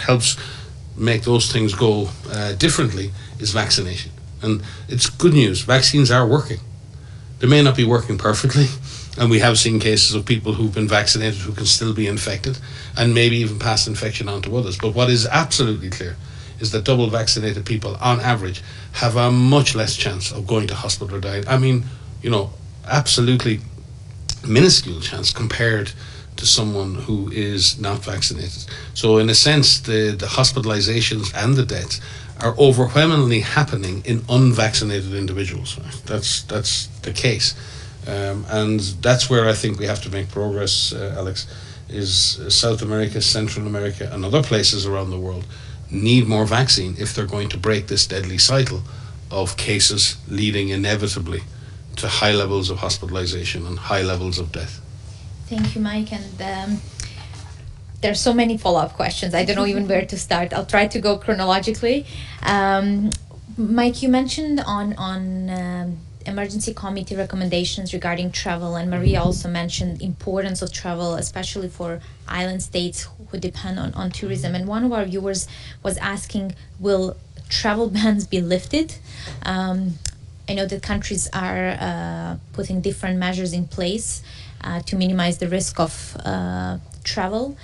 helps make those things go differently is vaccination. And it's good news. Vaccines are working. They may not be working perfectly, and we have seen cases of people who've been vaccinated who can still be infected and maybe even pass infection on to others. But what is absolutely clear is that double vaccinated people, on average, have a much less chance of going to hospital or dying. I mean, absolutely minuscule chance compared to someone who is not vaccinated. So in a sense, the hospitalizations and the deaths are overwhelmingly happening in unvaccinated individuals. That's the case. And that's where I think we have to make progress, Alex, is South America, Central America, and other places around the world need more vaccine if they're going to break this deadly cycle of cases leading inevitably to high levels of hospitalization and high levels of death. Thank you, Mike. And there's so many follow-up questions. I don't know even where to start. I'll try to go chronologically. Mike, you mentioned on emergency committee recommendations regarding travel, and Maria also mentioned importance of travel, especially for island states who depend on tourism. And one of our viewers was asking, will travel bans be lifted? I know that countries are putting different measures in place to minimize the risk of travel,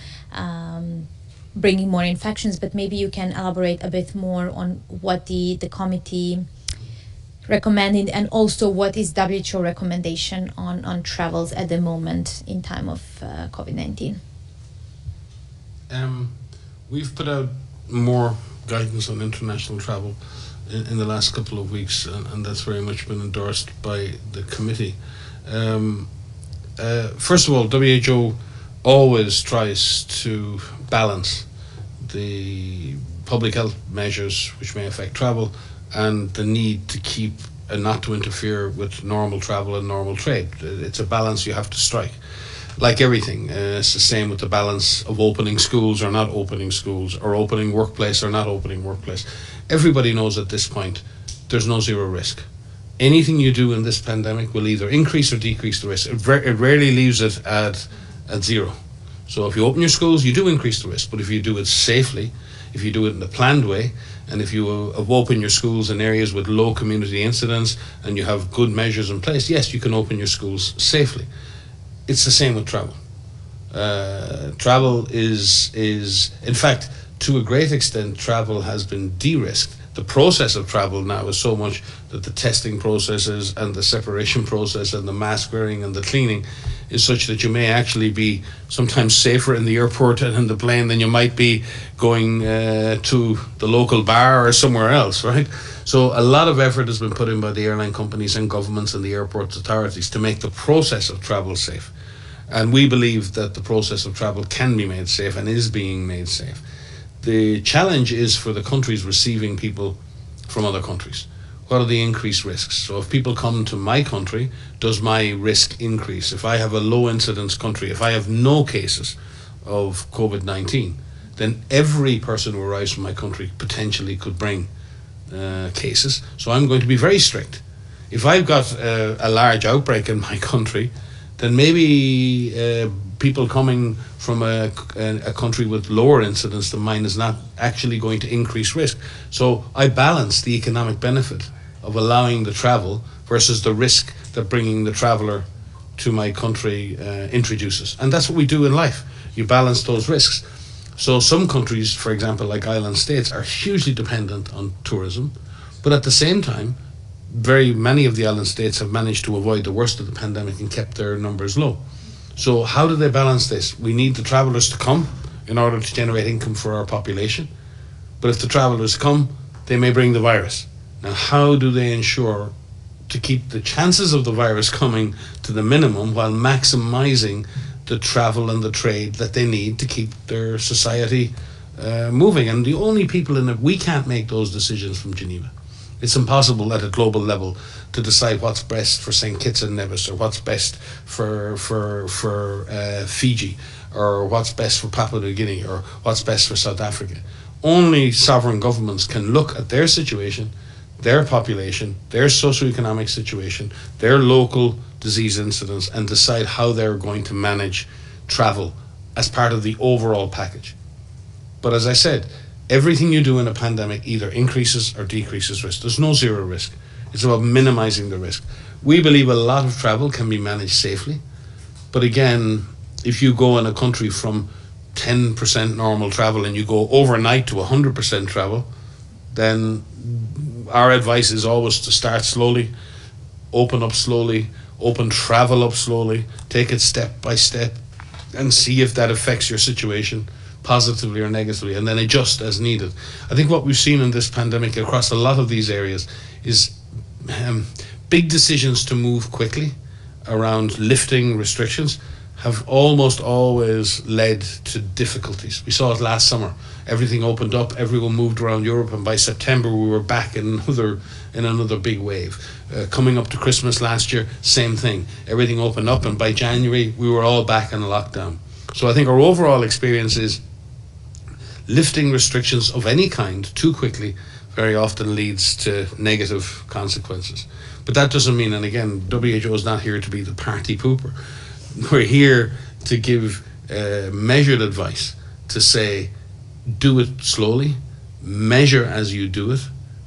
bringing more infections, but maybe you can elaborate a bit more on what the committee recommended, and also what is WHO recommendation on travels at the moment in time of COVID-19. We've put out more guidance on international travel in the last couple of weeks, and that's very much been endorsed by the committee. First of all, WHO always tries to balance the public health measures which may affect travel and the need to keep and not to interfere with normal travel and normal trade. It's a balance you have to strike. Like everything, it's the same with the balance of opening schools or not opening schools, or opening workplace or not opening workplace. Everybody knows at this point there's no zero risk. Anything you do in this pandemic will either increase or decrease the risk. It rarely leaves it at zero. So if you open your schools, you do increase the risk. But if you do it safely, if you do it in a planned way, and if you open your schools in areas with low community incidence and you have good measures in place, yes, you can open your schools safely. It's the same with travel. Travel is, in fact, to a great extent, travel has been de-risked. The process of travel now is so much that the testing processes and the separation process and the mask wearing and the cleaning is such that you may actually be sometimes safer in the airport and in the plane than you might be going to the local bar or somewhere else, right? So a lot of effort has been put in by the airline companies and governments and the airport authorities to make the process of travel safe. And we believe that the process of travel can be made safe and is being made safe. The challenge is for the countries receiving people from other countries. What are the increased risks? So if people come to my country, does my risk increase? If I have a low incidence country, if I have no cases of COVID-19, then every person who arrives from my country potentially could bring cases. So I'm going to be very strict. If I've got a large outbreak in my country, then maybe people coming from a country with lower incidence than mine is not actually going to increase risk. So I balance the economic benefit of allowing the travel versus the risk that bringing the traveller to my country introduces. And that's what we do in life. You balance those risks. So some countries, for example, like island states, are hugely dependent on tourism, but at the same time, very many of the island states have managed to avoid the worst of the pandemic and kept their numbers low. So how do they balance this? We need the travellers to come in order to generate income for our population. But if the travellers come, they may bring the virus. Now, how do they ensure to keep the chances of the virus coming to the minimum while maximising the travel and the trade that they need to keep their society moving? And the only people in it, we can't make those decisions from Geneva. It's impossible at a global level to decide what's best for St. Kitts and Nevis, or what's best for Fiji, or what's best for Papua New Guinea, or what's best for South Africa. Only sovereign governments can look at their situation, their population, their socioeconomic situation, their local disease incidence, and decide how they're going to manage travel as part of the overall package. But as I said, everything you do in a pandemic either increases or decreases risk. There's no zero risk. It's about minimizing the risk. We believe a lot of travel can be managed safely. But again, if you go in a country from 10% normal travel and you go overnight to 100% travel, then our advice is always to start slowly, open up slowly, open travel up slowly, take it step by step, and see if that affects your situation positively or negatively, and then adjust as needed. I think what we've seen in this pandemic across a lot of these areas is big decisions to move quickly around lifting restrictions have almost always led to difficulties. We saw it last summer. Everything opened up, everyone moved around Europe, and by September we were back in another big wave. Coming up to Christmas last year, same thing. Everything opened up, and by January we were all back in lockdown. So I think our overall experience is lifting restrictions of any kind too quickly very often leads to negative consequences. But that doesn't mean, and again, WHO is not here to be the party pooper. We're here to give measured advice, to say, do it slowly, measure as you do it,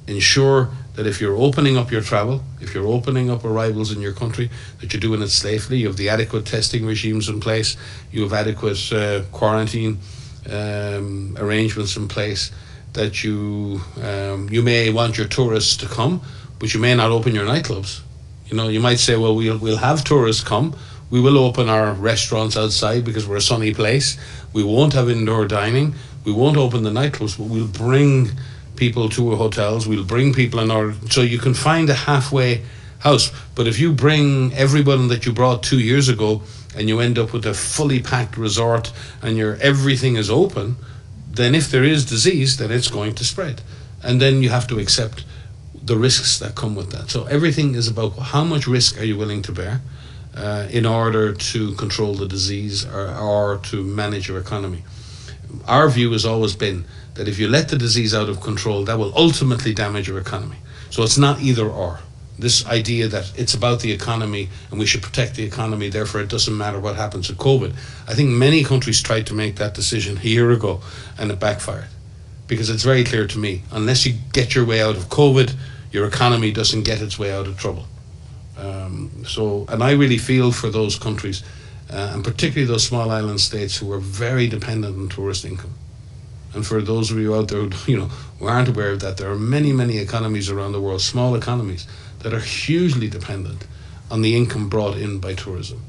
ensure that if you're opening up your travel, if you're opening up arrivals in your country, that you're doing it safely, you have the adequate testing regimes in place, you have adequate quarantine arrangements in place, that you may want your tourists to come, but you may not open your nightclubs. You know, you might say, well, we'll have tourists come, we will open our restaurants outside because we're a sunny place, we won't have indoor dining, we won't open the nightclubs, but we'll bring people to our hotels, we'll bring people in our, so you can find a halfway house. But if you bring everyone that you brought 2 years ago and you end up with a fully packed resort and everything is open, then if there is disease, then it's going to spread. And then you have to accept the risks that come with that. So everything is about how much risk are you willing to bear in order to control the disease or to manage your economy. Our view has always been that if you let the disease out of control, that will ultimately damage your economy. So it's not either or. This idea that it's about the economy and we should protect the economy, therefore it doesn't matter what happens with COVID. I think many countries tried to make that decision a year ago and it backfired. Because it's very clear to me, unless you get your way out of COVID, your economy doesn't get its way out of trouble. And I really feel for those countries, and particularly those small island states who are very dependent on tourist income. And for those of you out there who aren't aware of that, there are many, many economies around the world, small economies, that are hugely dependent on the income brought in by tourism.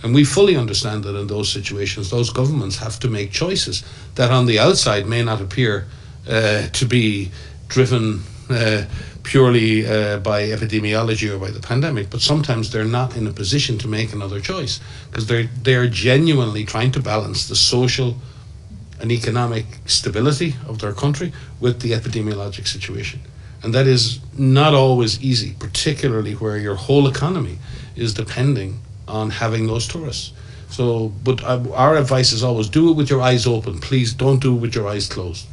And we fully understand that in those situations, those governments have to make choices that on the outside may not appear to be driven purely by epidemiology or by the pandemic, but sometimes they're not in a position to make another choice because they're genuinely trying to balance the social and economic stability of their country with the epidemiologic situation. And that is not always easy, particularly where your whole economy is depending on having those tourists. So, but our advice is always do it with your eyes open. Please don't do it with your eyes closed.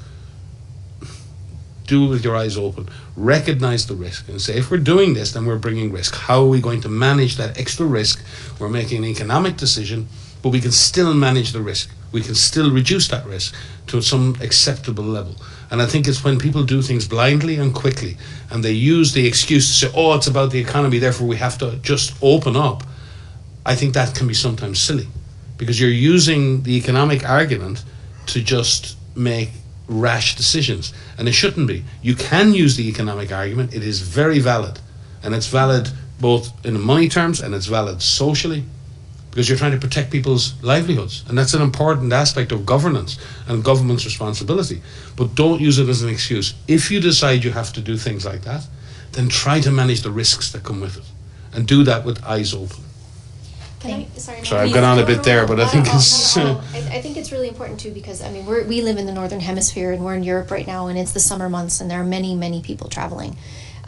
Do it with your eyes open. Recognize the risk and say, if we're doing this, then we're bringing risk. How are we going to manage that extra risk? We're making an economic decision, but we can still manage the risk. We can still reduce that risk to some acceptable level. And I think it's when people do things blindly and quickly, and they use the excuse to say, oh, it's about the economy, therefore we have to just open up. I think that can be sometimes silly, because you're using the economic argument to just make rash decisions, and it shouldn't be. You can use the economic argument. It is very valid, and it's valid both in money terms and it's valid socially, because you're trying to protect people's livelihoods, and that's an important aspect of governance and government's responsibility. But don't use it as an excuse. If you decide you have to do things like that, then try to manage the risks that come with it, and do that with eyes open. Sorry, I've gone on a bit there, but I think it's... I think it's really important too, because I mean we live in the Northern Hemisphere and we're in Europe right now, and it's the summer months, and there are many people traveling.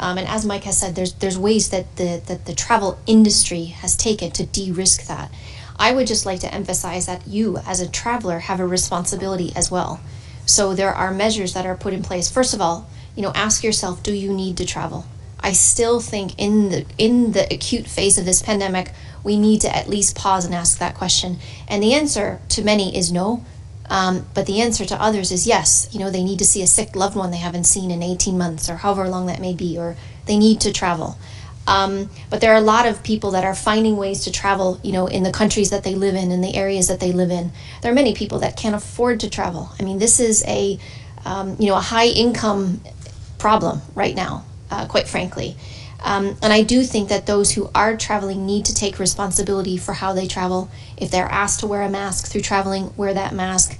And as Mike has said, there's ways that the travel industry has taken to de-risk that. I would just like to emphasize that you, as a traveler, have a responsibility as well. So there are measures that are put in place. First of all, ask yourself, do you need to travel? I still think in the acute phase of this pandemic, we need to at least pause and ask that question. And the answer to many is no. But the answer to others is yes, they need to see a sick loved one they haven't seen in 18 months or however long that may be, or they need to travel. But there are a lot of people that are finding ways to travel, in the countries that they live in the areas that they live in. There are many people that can't afford to travel. I mean, this is a high income problem right now, quite frankly. And I do think that those who are traveling need to take responsibility for how they travel. If they're asked to wear a mask through traveling, wear that mask.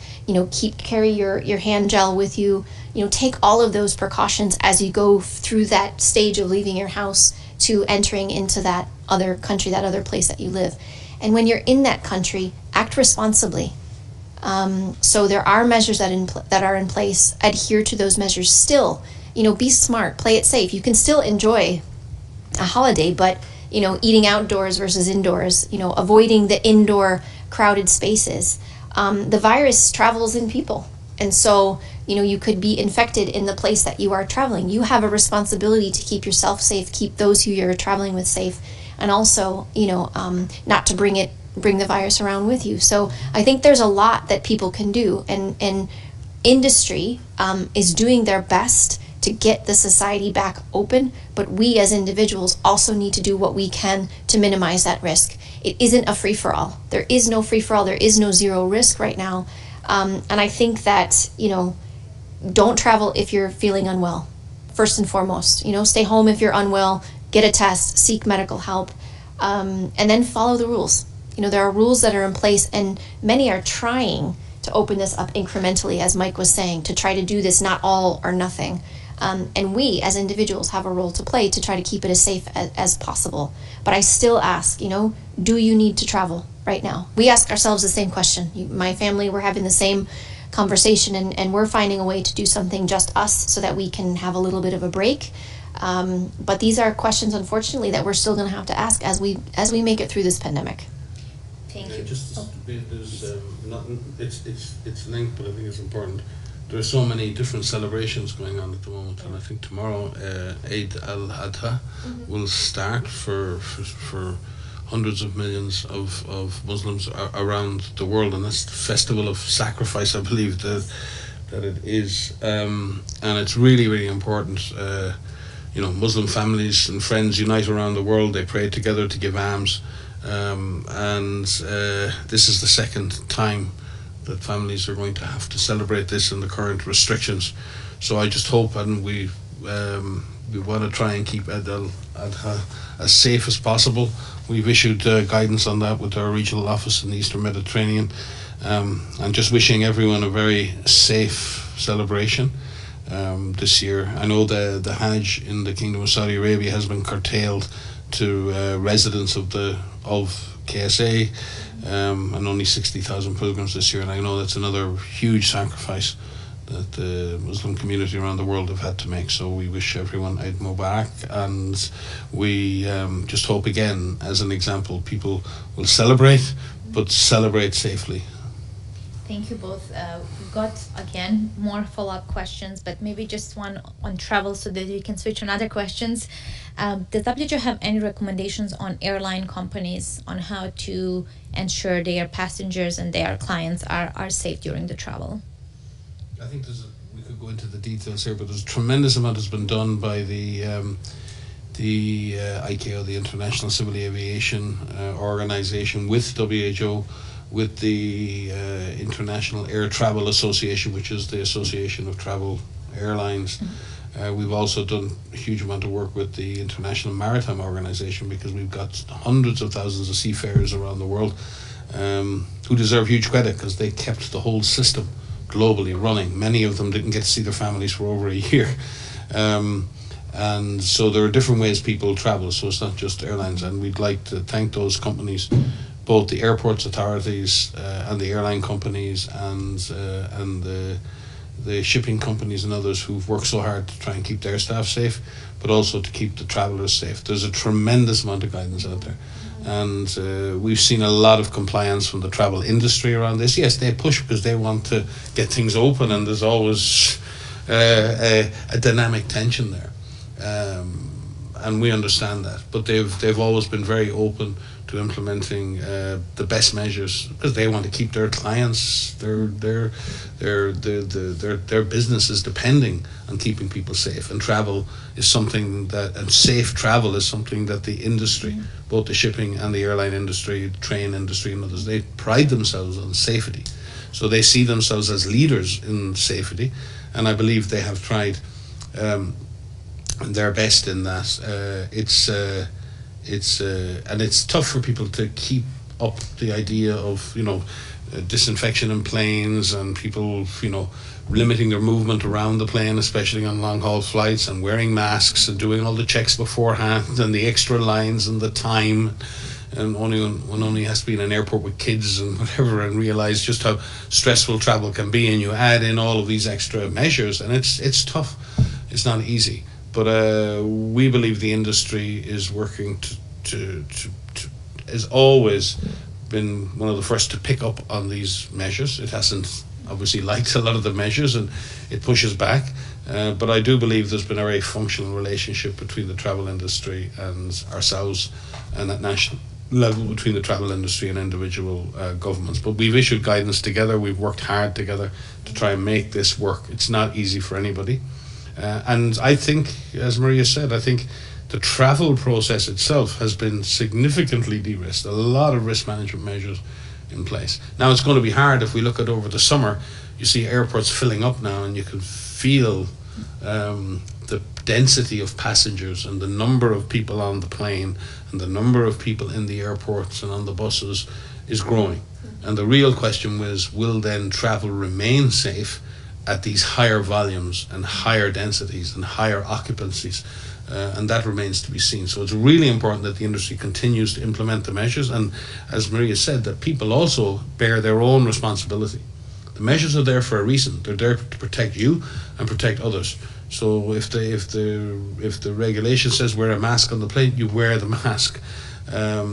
Carry your hand gel with you. Take all of those precautions as you go through that stage of leaving your house to entering into that other country, that other place that you live. And when you're in that country, act responsibly. So there are measures that are in place. Adhere to those measures. Still, be smart. Play it safe. You can still enjoy a holiday, but eating outdoors versus indoors, avoiding the indoor crowded spaces. The virus travels in people, and so you could be infected in the place that you are traveling. You have a responsibility to keep yourself safe, keep those who you're traveling with safe, and also not to bring the virus around with you. So I think there's a lot that people can do, and industry is doing their best to get the society back open, but we as individuals also need to do what we can to minimize that risk. It isn't a free-for-all. There is no free-for-all. There is no zero risk right now. And I think that, don't travel if you're feeling unwell, first and foremost. Stay home if you're unwell, get a test, seek medical help, and then follow the rules. There are rules that are in place, and many are trying to open this up incrementally, as Mike was saying, to try to do this not all or nothing. And we as individuals have a role to play to try to keep it as safe as possible. But I still ask, do you need to travel right now? We ask ourselves the same question. My family, we're having the same conversation, and we're finding a way to do something just us so that we can have a little bit of a break. But these are questions, unfortunately, that we're still going to have to ask as we make it through this pandemic. Thank you. There's nothing. It's linked, but I think it's important. There are so many different celebrations going on at the moment, and I think tomorrow Eid al-Adha will start for hundreds of millions of Muslims around the world, and that's the festival of sacrifice, I believe that it is, and it's really, really important. Muslim families and friends unite around the world. They pray together to give alms, and this is the second time that families are going to have to celebrate this in the current restrictions. So I just hope, and we want to try and keep Eid al-Adha as safe as possible. We've issued guidance on that with our regional office in the Eastern Mediterranean, and just wishing everyone a very safe celebration this year. I know the Hajj in the Kingdom of Saudi Arabia has been curtailed to residents of KSA, and only 60,000 pilgrims this year, and I know that's another huge sacrifice that the Muslim community around the world have had to make. So we wish everyone Eid Mubarak, and we just hope, again, as an example, people will celebrate, but celebrate safely. Thank you both. We've got, again, more follow-up questions, but maybe just one on travel so that we can switch on other questions. Does WHO have any recommendations on airline companies on how to ensure their passengers and their clients are safe during the travel? I think we could go into the details here, but there's a tremendous amount that's been done by the ICAO, the International Civil Aviation Organization, with WHO, with the International Air Travel Association, which is the Association of Travel Airlines. We've also done a huge amount of work with the International Maritime Organization, because we've got hundreds of thousands of seafarers around the world who deserve huge credit, because they kept the whole system globally running. Many of them didn't get to see their families for over a year. And so there are different ways people travel, so it's not just airlines. And we'd like to thank those companies, both the airports authorities and the airline companies and the shipping companies and others who've worked so hard to try and keep their staff safe, but also to keep the travellers safe. There's a tremendous amount of guidance out there, and we've seen a lot of compliance from the travel industry around this. Yes, they push because they want to get things open, and there's always a dynamic tension there, and we understand that. But they've always been very open to implementing the best measures, because they want to keep their clients, their business is depending on keeping people safe, and travel is something that, and safe travel is something that the industry, both the shipping and the airline industry, train industry and others, they pride themselves on safety. So they see themselves as leaders in safety, and I believe they have tried their best in that. And it's tough for people to keep up the idea of, disinfection in planes, and people, limiting their movement around the plane, especially on long haul flights, and wearing masks and doing all the checks beforehand, and the extra lines and the time, and one only has to be in an airport with kids and whatever, and realize just how stressful travel can be, and you add in all of these extra measures, and it's tough. It's not easy. But we believe the industry is working to has always been one of the first to pick up on these measures. It hasn't obviously liked a lot of the measures, and it pushes back. But I do believe there's been a very functional relationship between the travel industry and ourselves, and at national level between the travel industry and individual governments. But we've issued guidance together. We've worked hard together to try and make this work. It's not easy for anybody. And I think, as Maria said, I think the travel process itself has been significantly de-risked. A lot of risk management measures in place. Now, it's going to be hard if we look at over the summer. You see airports filling up now, and you can feel the density of passengers and the number of people on the plane and the number of people in the airports and on the buses is growing. And the real question was, will then travel remain safe at these higher volumes and higher densities and higher occupancies? And that remains to be seen. So it's really important that the industry continues to implement the measures, and as Maria said, that people also bear their own responsibility. The measures are there for a reason. They're there to protect you and protect others. So if the regulation says wear a mask on the plane, you wear the mask. I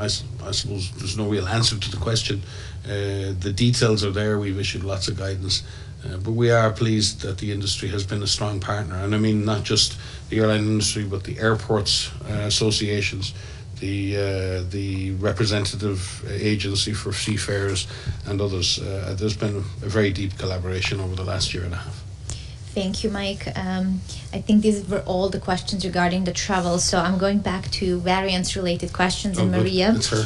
suppose there's no real answer to the question. The details are there. We've issued lots of guidance, but we are pleased that the industry has been a strong partner. And I mean, not just the airline industry, but the airports associations, the representative agency for seafarers and others. There's been a very deep collaboration over the last year and a half. Thank you, Mike. I think these were all the questions regarding the travel. So I'm going back to variants-related questions. And Maria, it's her.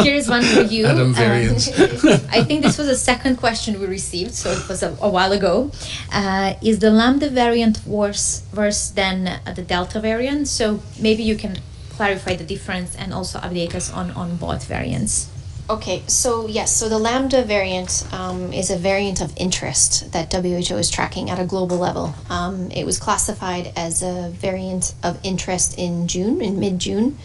Here's one for you. Adam variants. I think this was the second question we received, so it was a while ago. Is the Lambda variant worse than the Delta variant? So maybe you can clarify the difference and also update us on both variants. Okay, so yes, so the Lambda variant is a variant of interest that WHO is tracking at a global level. It was classified as a variant of interest in mid-June.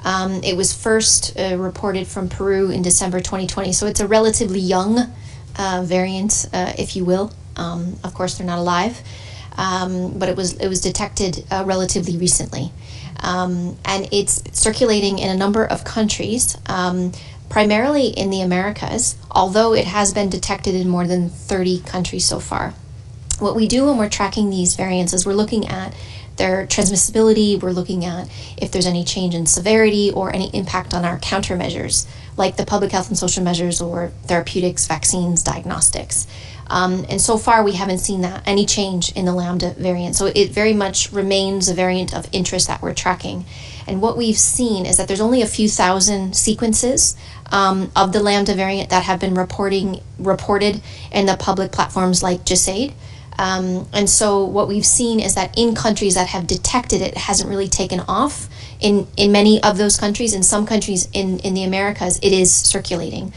It was first reported from Peru in December 2020, so it's a relatively young variant, if you will. Of course, they're not alive, but it was detected relatively recently. And it's circulating in a number of countries, primarily in the Americas, although it has been detected in more than 30 countries so far. What we do when we're tracking these variants is we're looking at their transmissibility, we're looking at if there's any change in severity or any impact on our countermeasures, like the public health and social measures or therapeutics, vaccines, diagnostics. And so far we haven't seen any change in the Lambda variant. So it very much remains a variant of interest that we're tracking. And what we've seen is that there's only a few thousand sequences of the Lambda variant that have been reported in the public platforms like GISAID. And so what we've seen is that in countries that have detected it, it hasn't really taken off. In many of those countries, in some countries in the Americas, it is circulating.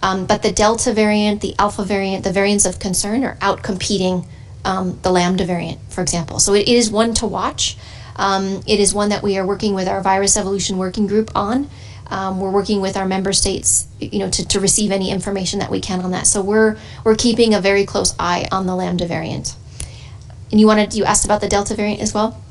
But the Delta variant, the Alpha variant, the variants of concern are outcompeting the Lambda variant, for example. So it is one to watch. It is one that we are working with our Virus Evolution Working Group on. We're working with our member states, to receive any information that we can on that. So we're keeping a very close eye on the Lambda variant. And you asked about the Delta variant as well?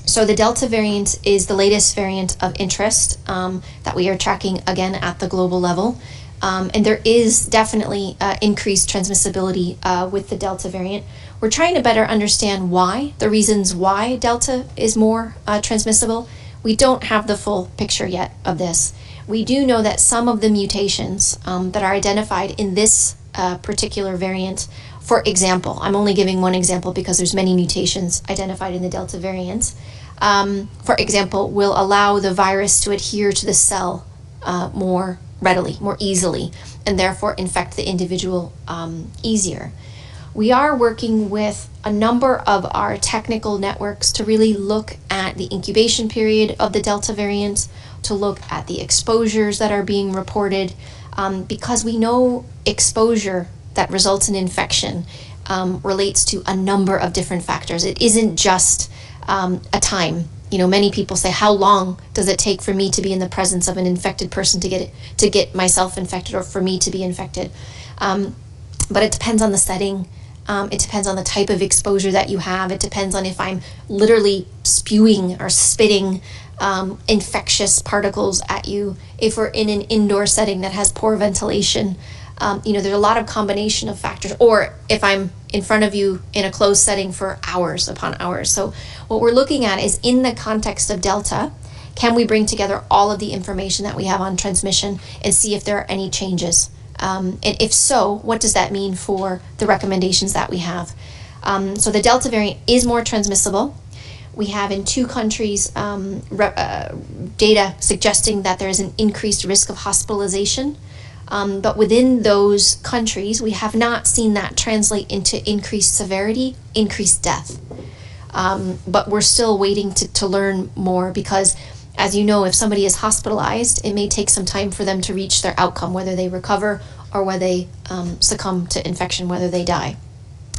So the Delta variant is the latest variant of interest that we are tracking again at the global level. And there is definitely increased transmissibility with the Delta variant. We're trying to better understand why, the reasons why Delta is more transmissible. We don't have the full picture yet of this. We do know that some of the mutations that are identified in this particular variant, for example, I'm only giving one example because there's many mutations identified in the Delta variant, for example, will allow the virus to adhere to the cell more readily, more easily, and therefore infect the individual easier. We are working with a number of our technical networks to really look at the incubation period of the Delta variant, to look at the exposures that are being reported, because we know exposure that results in infection relates to a number of different factors. It isn't just a time. You know, many people say, how long does it take for me to be in the presence of an infected person to get myself infected, or for me to be infected? But it depends on the setting. It depends on the type of exposure that you have. It depends on if I'm literally spewing or spitting infectious particles at you. If we're in an indoor setting that has poor ventilation, there's a lot of combination of factors. Or if I'm in front of you in a closed setting for hours upon hours. So what we're looking at is, in the context of Delta, can we bring together all of the information that we have on transmission and see if there are any changes? And if so, what does that mean for the recommendations that we have? So the Delta variant is more transmissible. We have in 2 countries data suggesting that there is an increased risk of hospitalization. But within those countries, we have not seen that translate into increased severity, increased death. But we're still waiting to learn more, because, as you know, if somebody is hospitalized, it may take some time for them to reach their outcome, whether they recover or whether they succumb to infection, whether they die.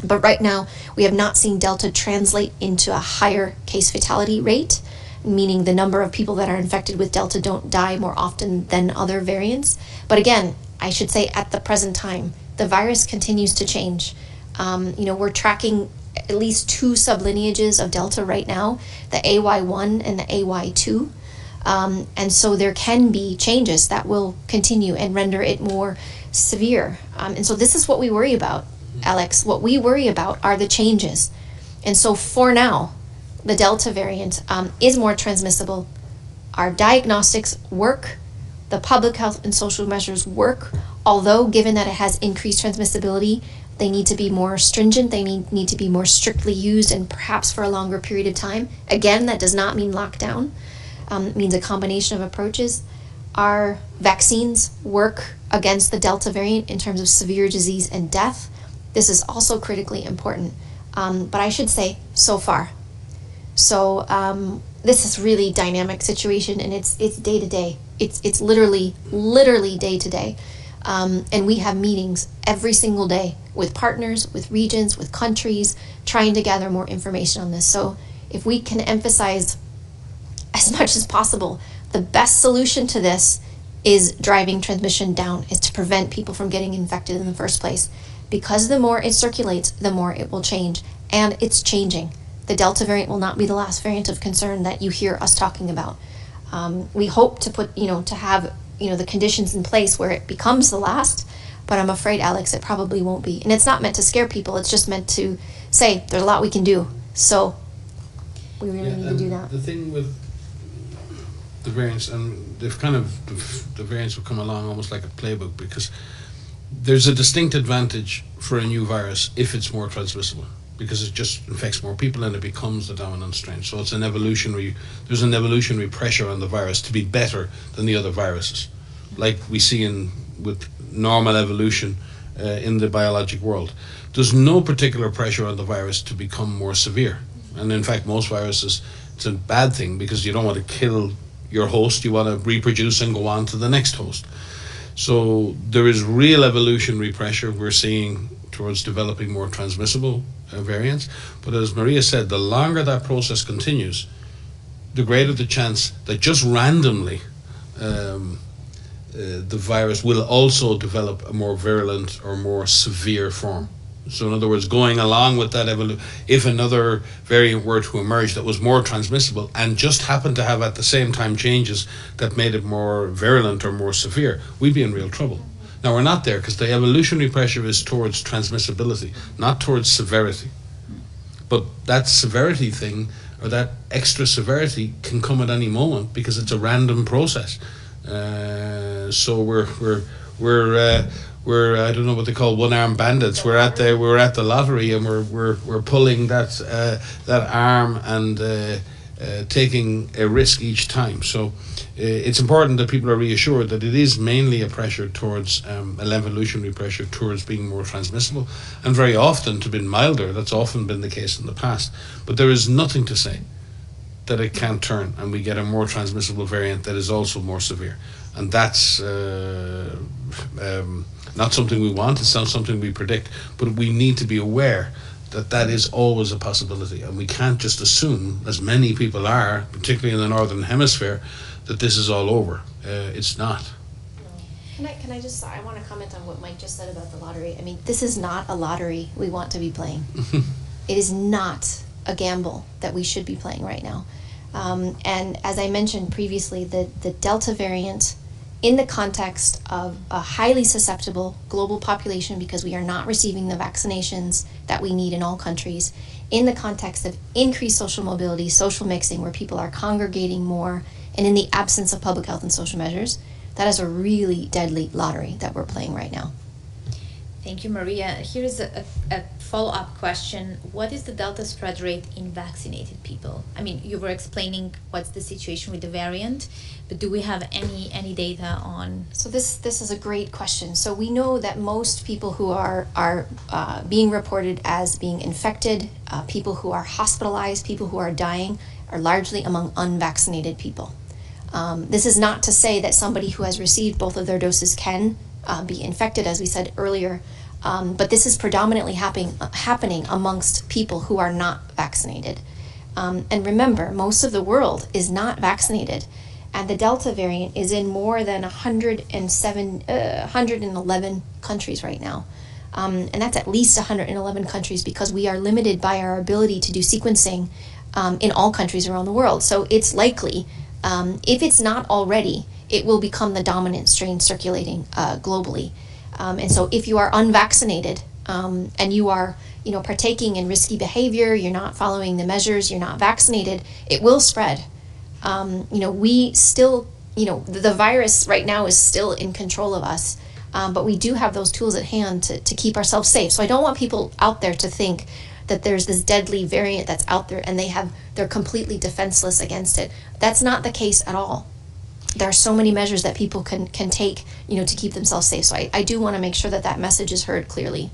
But right now, we have not seen Delta translate into a higher case fatality rate, meaning the number of people that are infected with Delta don't die more often than other variants. But again, I should say, at the present time, the virus continues to change. We're tracking at least 2 sublineages of Delta right now, the AY1 and the AY2. And so there can be changes that will continue and render it more severe. And so this is what we worry about, Alex. What we worry about are the changes. And so for now, the Delta variant is more transmissible. Our diagnostics work. The public health and social measures work, although given that it has increased transmissibility, they need to be more stringent, they need to be more strictly used, and perhaps for a longer period of time. Again, that does not mean lockdown. It means a combination of approaches. Our vaccines work against the Delta variant in terms of severe disease and death. This is also critically important. But I should say, so far. So this is really dynamic situation, and it's day to day. It's literally day to day. And we have meetings every single day with partners, with regions, with countries, trying to gather more information on this. So if we can emphasize as much as possible, the best solution to this is driving transmission down, is to prevent people from getting infected in the first place. Because the more it circulates, the more it will change. And it's changing. The Delta variant will not be the last variant of concern that you hear us talking about. We hope to have the conditions in place where it becomes the last, but I'm afraid, Alex, it probably won't be. And it's not meant to scare people. It's just meant to say there's a lot we can do. So we really need to do that. The thing with the variants, and they've the variants have come along almost like a playbook, because there's a distinct advantage for a new virus if it's more transmissible, because it just infects more people and it becomes the dominant strain. So it's there's an evolutionary pressure on the virus to be better than the other viruses, like we see with normal evolution in the biologic world. There's no particular pressure on the virus to become more severe. And in fact, most viruses, it's a bad thing, because you don't want to kill your host, you want to reproduce and go on to the next host. So there is real evolutionary pressure we're seeing towards developing more transmissible variants. But as Maria said, the longer that process continues, the greater the chance that just randomly the virus will also develop a more virulent or more severe form. So in other words, going along with that if another variant were to emerge that was more transmissible and just happened to have at the same time changes that made it more virulent or more severe, we'd be in real trouble. Now, we're not there because the evolutionary pressure is towards transmissibility, not towards severity. But that severity thing, or that extra severity, can come at any moment because it's a random process. So we're I don't know what they call one-armed bandits. We're at the lottery, and we're pulling that arm and taking a risk each time. So it's important that people are reassured that it is mainly a pressure towards an evolutionary pressure towards being more transmissible, and very often to be milder. That's often been the case in the past. But there is nothing to say that it can't turn and we get a more transmissible variant that is also more severe. And that's not something we want, it's not something we predict, but we need to be aware that that is always a possibility, and we can't just assume, as many people are, particularly in the Northern Hemisphere, that this is all over. It's not. Can I just, I want to comment on what Mike just said about the lottery. I mean, this is not a lottery we want to be playing. It is not a gamble that we should be playing right now. And as I mentioned previously, the Delta variant, in the context of a highly susceptible global population, because we are not receiving the vaccinations that we need in all countries, in the context of increased social mobility, social mixing, where people are congregating more, and in the absence of public health and social measures, that is a really deadly lottery that we're playing right now. Thank you, Maria. Here's a follow-up question. What is the Delta spread rate in vaccinated people? I mean, you were explaining what's the situation with the variant, but do we have any data on? So this is a great question. So we know that most people who are being reported as being infected, people who are hospitalized, people who are dying, are largely among unvaccinated people. This is not to say that somebody who has received both of their doses can be infected, as we said earlier, but this is predominantly happening amongst people who are not vaccinated. And remember, most of the world is not vaccinated, and the Delta variant is in more than 111 countries right now. And that's at least 111 countries, because we are limited by our ability to do sequencing in all countries around the world. So it's likely, if it's not already, it will become the dominant strain circulating globally. And so if you are unvaccinated and you are partaking in risky behavior, you're not following the measures, you're not vaccinated, it will spread. We still, the virus right now is still in control of us, but we do have those tools at hand to keep ourselves safe. So I don't want people out there to think that there's this deadly variant that's out there and they're completely defenseless against it. That's not the case at all. There are so many measures that people can take, to keep themselves safe. So I do want to make sure that message is heard clearly.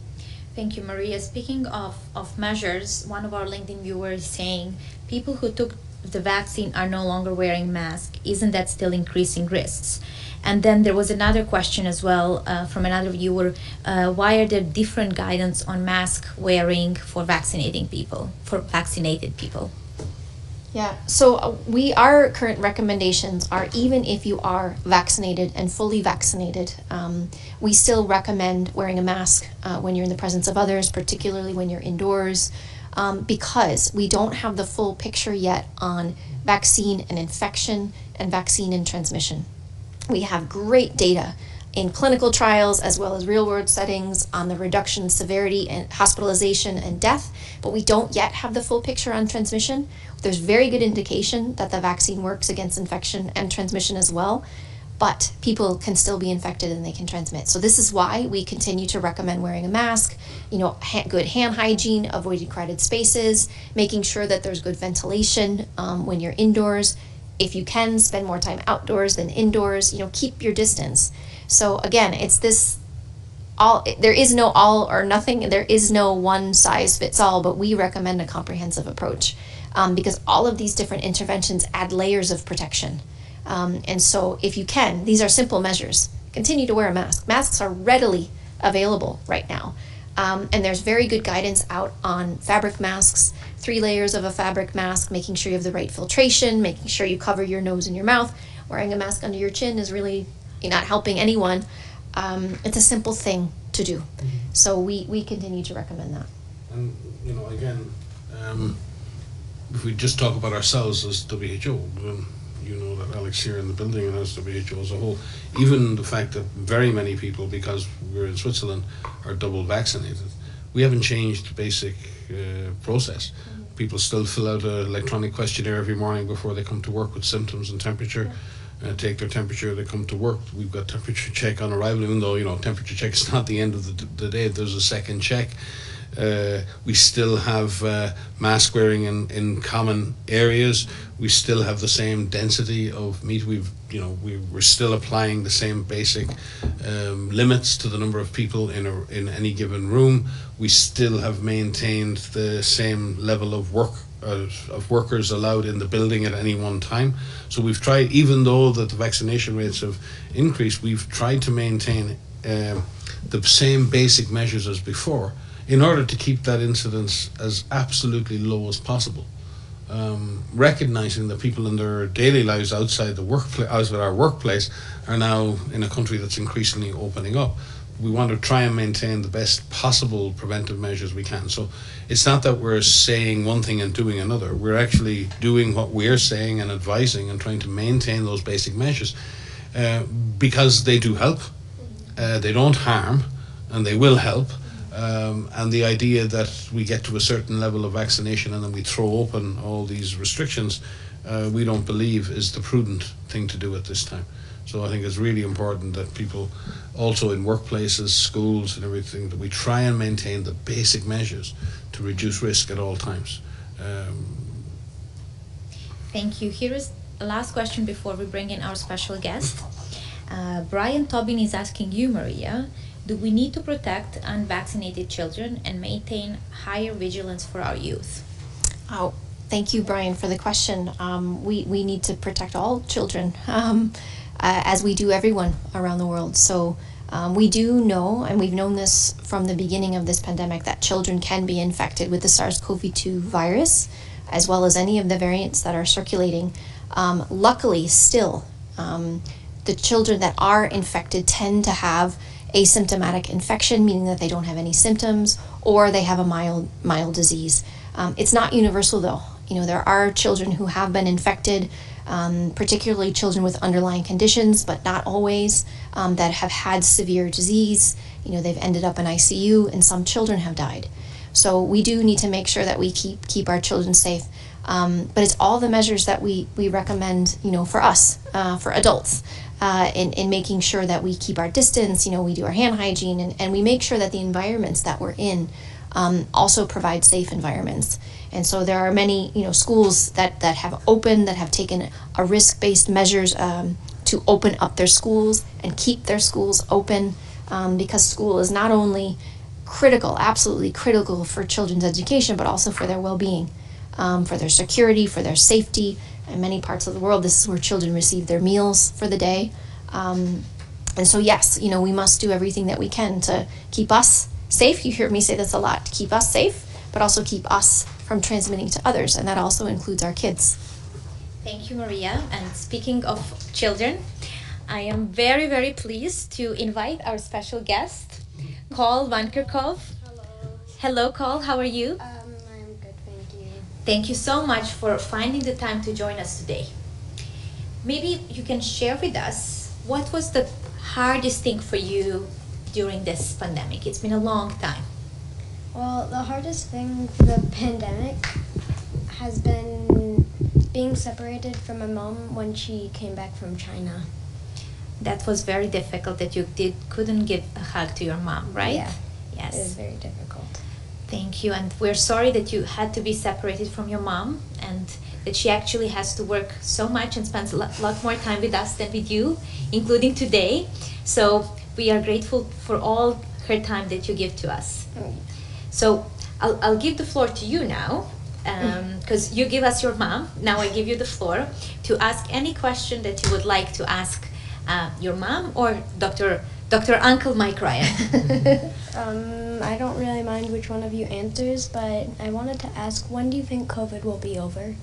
Thank you, Maria. Speaking of measures, one of our LinkedIn viewers is saying people who took the vaccine are no longer wearing masks. Isn't that still increasing risks? And then there was another question as well from another viewer. Why are there different guidance on mask wearing for vaccinated people? Yeah, so our current recommendations are, even if you are vaccinated and fully vaccinated, we still recommend wearing a mask when you're in the presence of others, particularly when you're indoors, because we don't have the full picture yet on vaccine and infection and vaccine and transmission. We have great data in clinical trials as well as real-world settings on the reduction in severity and hospitalization and death, but we don't yet have the full picture on transmission. There's very good indication that the vaccine works against infection and transmission as well, but people can still be infected and they can transmit. So this is why we continue to recommend wearing a mask, good hand hygiene, avoiding crowded spaces, making sure that there's good ventilation when you're indoors. If you can, spend more time outdoors than indoors, keep your distance. So again, it's there is no all or nothing, there is no one size fits all, but we recommend a comprehensive approach because all of these different interventions add layers of protection. And so if you can, these are simple measures. Continue to wear a mask. Masks are readily available right now. And there's very good guidance out on fabric masks, 3 layers of a fabric mask, making sure you have the right filtration, making sure you cover your nose and your mouth. Wearing a mask under your chin is really not helping anyone. It's a simple thing to do. So we continue to recommend that. And, again, if we just talk about ourselves as WHO, you know that, Alex, here in the building and as WHO as a whole, even the fact that very many people, because we're in Switzerland, are double vaccinated, we haven't changed the basic process. People still fill out an electronic questionnaire every morning before they come to work with symptoms and temperature. Take their temperature, they come to work. We've got temperature check on arrival, even though, you know, temperature check is not the end of the day. There's a second check. We still have mask wearing in common areas. We still have the same density of meet. We're still applying the same basic limits to the number of people in any given room. We still have maintained the same level of workers allowed in the building at any one time. So we've tried, even though that the vaccination rates have increased, we've tried to maintain the same basic measures as before, in order to keep that incidence as absolutely low as possible. Recognizing that people in their daily lives outside our workplace are now in a country that's increasingly opening up. We want to try and maintain the best possible preventive measures we can. So it's not that we're saying one thing and doing another. We're actually doing what we're saying and advising and trying to maintain those basic measures because they do help, they don't harm, and they will help. And the idea that we get to a certain level of vaccination and then we throw open all these restrictions, we don't believe is the prudent thing to do at this time. So I think it's really important that people, also in workplaces, schools and everything, that we try and maintain the basic measures to reduce risk at all times. Thank you. Here is a last question before we bring in our special guest. Brian Tobin is asking you, Maria, do we need to protect unvaccinated children and maintain higher vigilance for our youth? Oh, thank you, Brian, for the question. We need to protect all children, as we do everyone around the world. So we do know, and we've known this from the beginning of this pandemic, that children can be infected with the SARS-CoV-2 virus, as well as any of the variants that are circulating. Luckily, still, the children that are infected tend to have asymptomatic infection, meaning that they don't have any symptoms, or they have a mild disease. It's not universal, though. You know, there are children who have been infected, particularly children with underlying conditions, but not always, that have had severe disease. You know, they've ended up in ICU, and some children have died. So we do need to make sure that we keep our children safe. But it's all the measures that we recommend, you know, for us, for adults, in making sure that we keep our distance, you know, we do our hand hygiene, and we make sure that the environments that we're in also provide safe environments. And so there are many, you know, schools that have opened, that have taken a risk-based measures to open up their schools and keep their schools open, because school is not only critical, absolutely critical for children's education, but also for their well-being, for their security, for their safety. In many parts of the world, this is where children receive their meals for the day. And so, yes, you know, we must do everything that we can to keep us safe. You hear me say this a lot, to keep us safe, but also keep us from transmitting to others, and that also includes our kids. Thank you, Maria. And speaking of children, I am very, very pleased to invite our special guest, Carl van Kerkhove. Hello. Hello, Carl. How are you? I'm good, thank you. Thank you so much for finding the time to join us today. Maybe you can share with us what was the hardest thing for you during this pandemic? It's been a long time. Well, the hardest thing for the pandemic has been being separated from my mom when she came back from China. That was very difficult, that you couldn't give a hug to your mom, right? Yeah. Yes. It was very difficult. Thank you, and we're sorry that you had to be separated from your mom, and that she actually has to work so much and spends a lot more time with us than with you, including today. So we are grateful for all her time that you give to us. So I'll give the floor to you now, because you give us your mom. Now I give you the floor to ask any question that you would like to ask your mom or Dr. Uncle Mike Ryan. I don't really mind which one of you answers, but I wanted to ask, when do you think COVID will be over?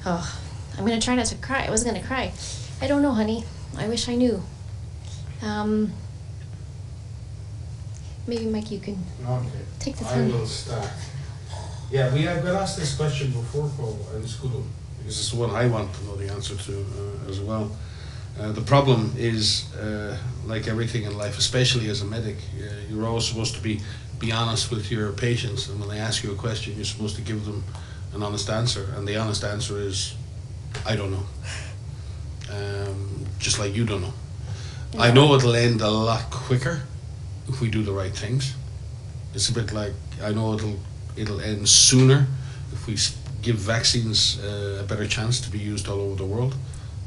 Oh, I'm going to try not to cry. I was going to cry. I don't know, honey. I wish I knew. Maybe, Mike, you can take the I time. will start. Yeah, I've got asked this question before, Paul, in school, because it's the one I want to know the answer to as well. The problem is, like everything in life, especially as a medic, you're always supposed to be honest with your patients, and when they ask you a question, you're supposed to give them an honest answer, and the honest answer is, I don't know. Just like you don't know. Yeah. I know it'll end a lot quicker if we do the right things. It's a bit like, I know it'll end sooner if we give vaccines a better chance to be used all over the world.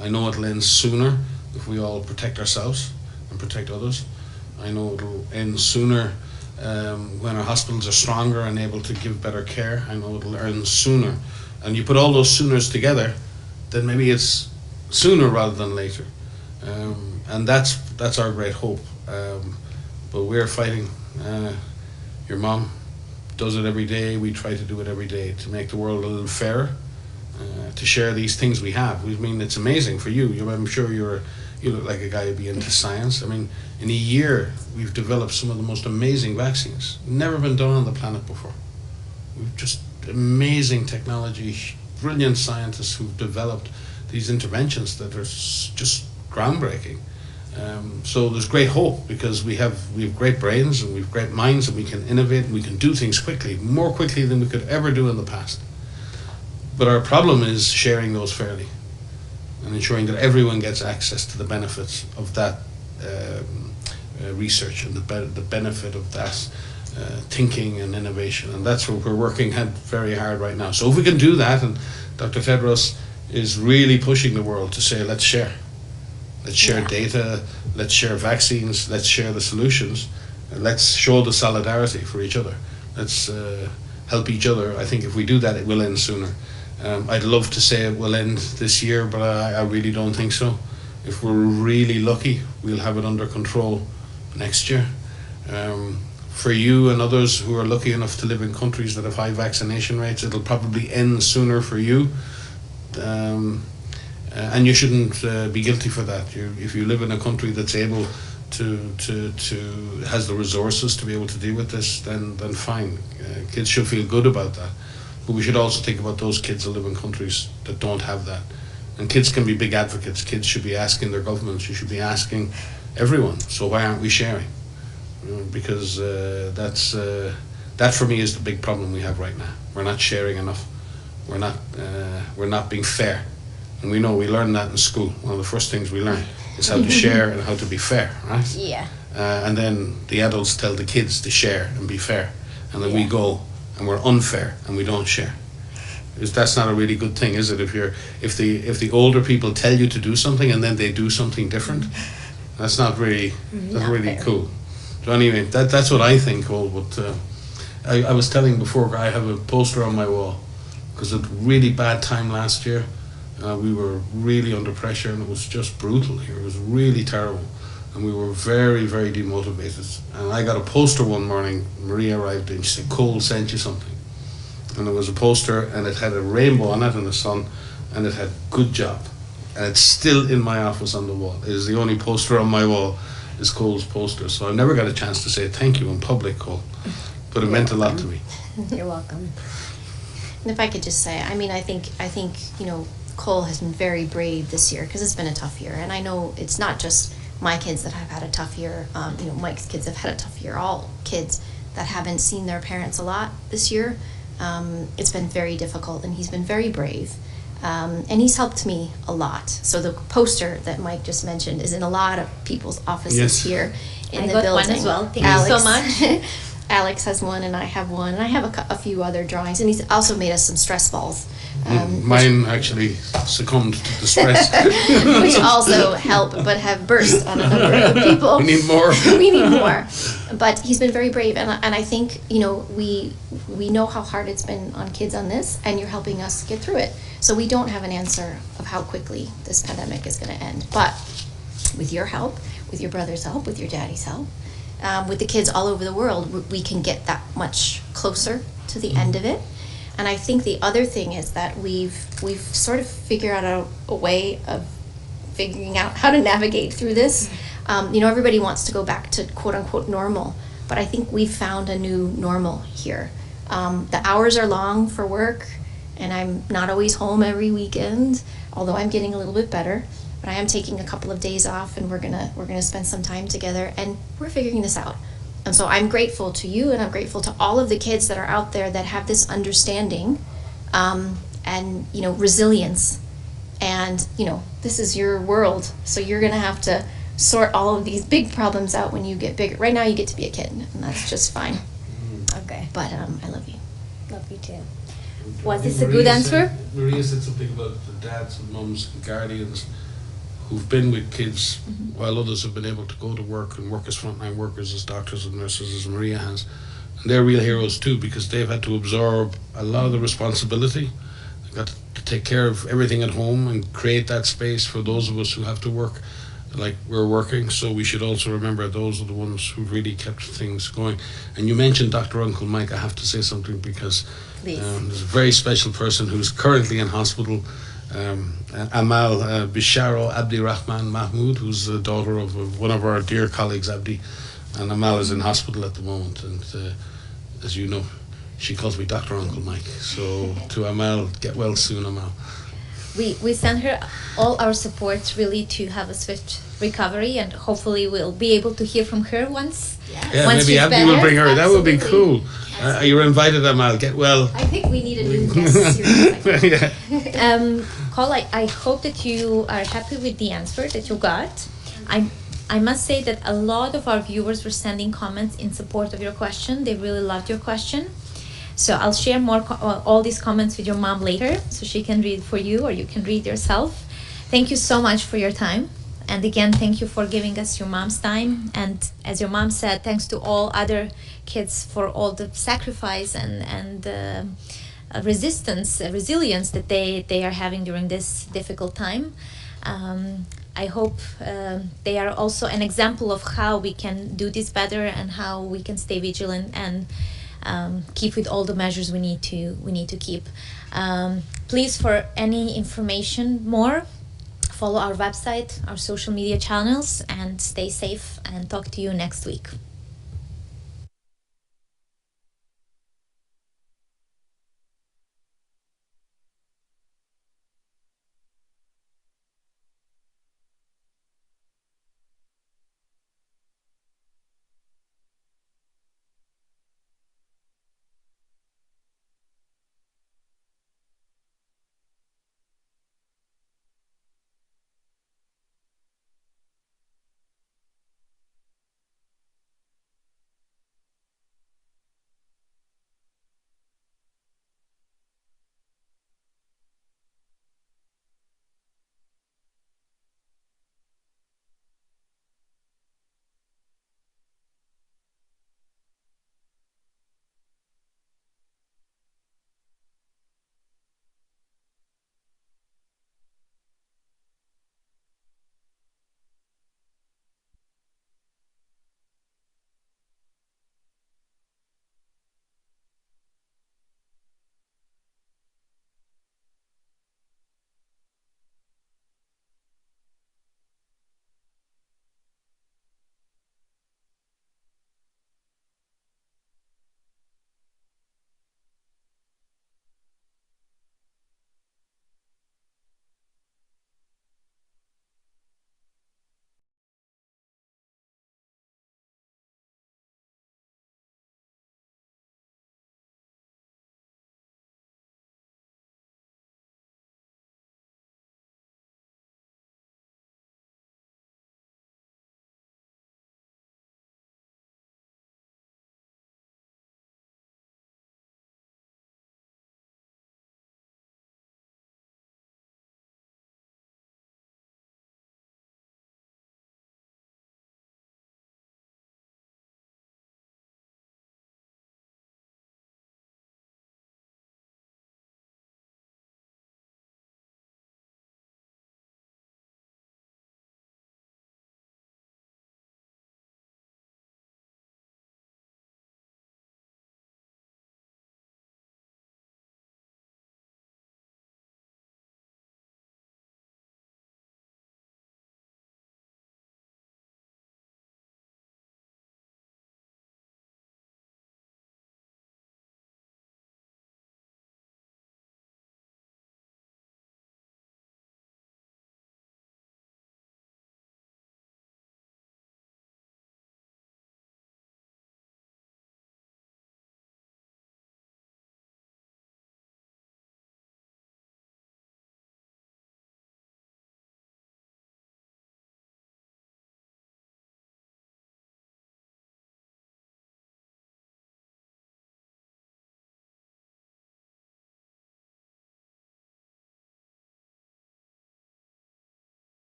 I know it'll end sooner if we all protect ourselves and protect others. I know it'll end sooner when our hospitals are stronger and able to give better care. I know it'll end sooner. And you put all those sooners together, then maybe it's sooner rather than later. And that's our great hope. But we're fighting. Your mom does it every day. We try to do it every day to make the world a little fairer, to share these things we have. I mean, it's amazing for you. I'm sure you look like a guy who'd be into science. I mean, in a year, we've developed some of the most amazing vaccines. Never been done on the planet before. We've just amazing technology, brilliant scientists who've developed these interventions that are just groundbreaking. So there's great hope because we have great brains and we have great minds and we can innovate and we can do things quickly, more quickly than we could ever do in the past. But our problem is sharing those fairly and ensuring that everyone gets access to the benefits of that research and the benefit of that thinking and innovation. And that's what we're working very hard right now. So if we can do that, and Dr. Tedros is really pushing the world to say, let's share. Let's share data, let's share vaccines, let's share the solutions, and let's show the solidarity for each other. Let's help each other. I think if we do that, it will end sooner. I'd love to say it will end this year, but I really don't think so. If we're really lucky, we'll have it under control next year. For you and others who are lucky enough to live in countries that have high vaccination rates, it'll probably end sooner for you. And you shouldn't be guilty for that. If you live in a country that's able has the resources to be able to deal with this, then fine. Kids should feel good about that. But we should also think about those kids that live in countries that don't have that. And kids can be big advocates. Kids should be asking their governments. You should be asking everyone. So why aren't we sharing? Because that for me is the big problem we have right now. We're not sharing enough. We're not being fair. And we learn that in school. One of the first things we learn is how to share and how to be fair, right? Yeah. And then the adults tell the kids to share and be fair. And then we go and we're unfair and we don't share. That's not a really good thing, is it? If the older people tell you to do something and then they do something different, that's not really cool. So anyway, that's what I think. But I was telling before, I have a poster on my wall because of a really bad time last year. We were really under pressure and it was just brutal here. It was really terrible. And we were very, very demotivated. And I got a poster one morning. Maria arrived and she said, Cole sent you something. And it was a poster and it had a rainbow on it and the sun and it had good job. And it's still in my office on the wall. It is the only poster on my wall is Cole's poster. So I never got a chance to say thank you in public, Cole. But it meant a lot to me. You're welcome. And if I could just say, I think Cole has been very brave this year because it's been a tough year. And I know it's not just my kids that have had a tough year. Mike's kids have had a tough year. All kids that haven't seen their parents a lot this year. It's been very difficult and he's been very brave. And he's helped me a lot. So the poster that Mike just mentioned is in a lot of people's offices here in the building. I got one as well. Thank you so much. Alex has one and I have one. And I have a few other drawings. And he's also made us some stress balls. Mine actually succumbed to the stress. Which also help, but have burst on a number of people. We need more. We need more. But he's been very brave, and I think, we know how hard it's been on kids on this, and you're helping us get through it. So we don't have an answer of how quickly this pandemic is going to end. But with your help, with your brother's help, with your daddy's help, with the kids all over the world, we can get that much closer to the end of it. And I think the other thing is that we've sort of figured out a way of figuring out how to navigate through this. Everybody wants to go back to quote unquote normal, but I think we've found a new normal here. The hours are long for work, and I'm not always home every weekend, although I'm getting a little bit better. But I am taking a couple of days off, and we're gonna spend some time together, and we're figuring this out. And so I'm grateful to you, and I'm grateful to all of the kids that are out there that have this understanding, and resilience. And this is your world, so you're gonna have to sort all of these big problems out when you get bigger. Right now, you get to be a kid, and that's just fine. Okay. But I love you. Love you too. Was this a good answer? Maria said something about the dads and mums and guardians who've been with kids while others have been able to go to work and work as frontline workers, as doctors and nurses, as Maria has. And they're real heroes too, because they've had to absorb a lot of the responsibility. They've got to take care of everything at home and create that space for those of us who have to work like we're working. So we should also remember those are the ones who really kept things going. And you mentioned Dr. Uncle Mike. I have to say something, because there's a very special person who's currently in hospital, Amal Bisharo Abdi Rahman Mahmood, who's the daughter of one of our dear colleagues, Abdi. And Amal is in hospital at the moment. And as you know, she calls me Dr. Uncle Mike. So to Amal, get well soon, Amal. We send her all our support, really, to have a swift recovery, and hopefully we'll be able to hear from her once. Yeah, once maybe she's Abdi better. will bring her. That would be Absolutely. cool. You're invited, Amal. Get well. I think we need a new guest series. Yeah. Cole, I hope that you are happy with the answer that you got. I must say that a lot of our viewers were sending comments in support of your question. They really loved your question. So I'll share more all these comments with your mom later, so she can read for you, or you can read yourself. Thank you so much for your time. And again, thank you for giving us your mom's time. And as your mom said, thanks to all other kids for all the sacrifice and resilience that they are having during this difficult time. I hope they are also an example of how we can do this better, and how we can stay vigilant and keep with all the measures we need to keep. Please, for any information more, follow our website, our social media channels, and stay safe, and talk to you next week.